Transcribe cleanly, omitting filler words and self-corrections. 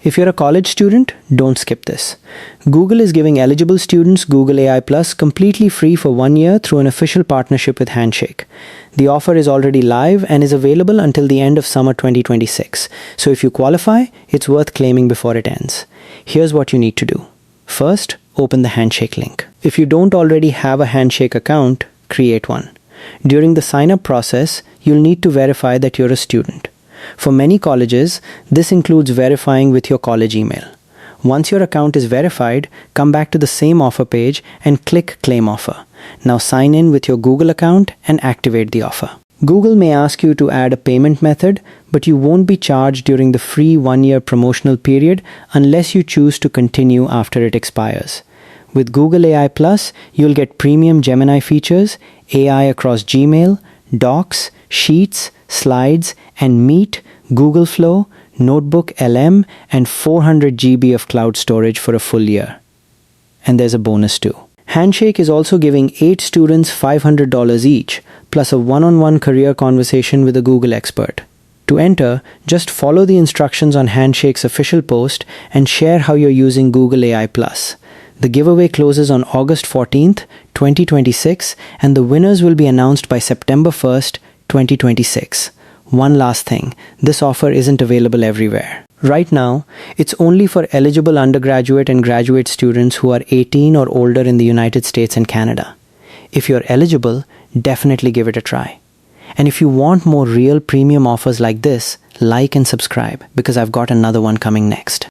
If you're a college student, don't skip this. Google is giving eligible students Google AI Plus completely free for 1 year through an official partnership with Handshake. The offer is already live and is available until the end of summer 2026. So if you qualify, it's worth claiming before it ends. Here's what you need to do. First, open the Handshake link. If you don't already have a Handshake account, create one. During the sign-up process, you'll need to verify that you're a student. For many colleges, this includes verifying with your college email. Once your account is verified, come back to the same offer page and click Claim Offer. Now sign in with your Google account and activate the offer. Google may ask you to add a payment method, but you won't be charged during the free 1-year promotional period unless you choose to continue after it expires. With Google AI Plus, you'll get premium Gemini features, AI across Gmail, Docs, Sheets, Slides, and Meet, Google Flow, NotebookLM, and 400 GB of cloud storage for a full year. And there's a bonus too. Handshake is also giving 8 students $500 each, plus a one-on-one career conversation with a Google expert. To enter, just follow the instructions on Handshake's official post and share how you're using Google AI Plus. The giveaway closes on August 14th, 2026, and the winners will be announced by September 1st, 2026. One last thing, this offer isn't available everywhere. Right now, it's only for eligible undergraduate and graduate students who are 18 or older in the United States and Canada. If you're eligible, definitely give it a try. And if you want more real premium offers like this, like and subscribe because I've got another one coming next.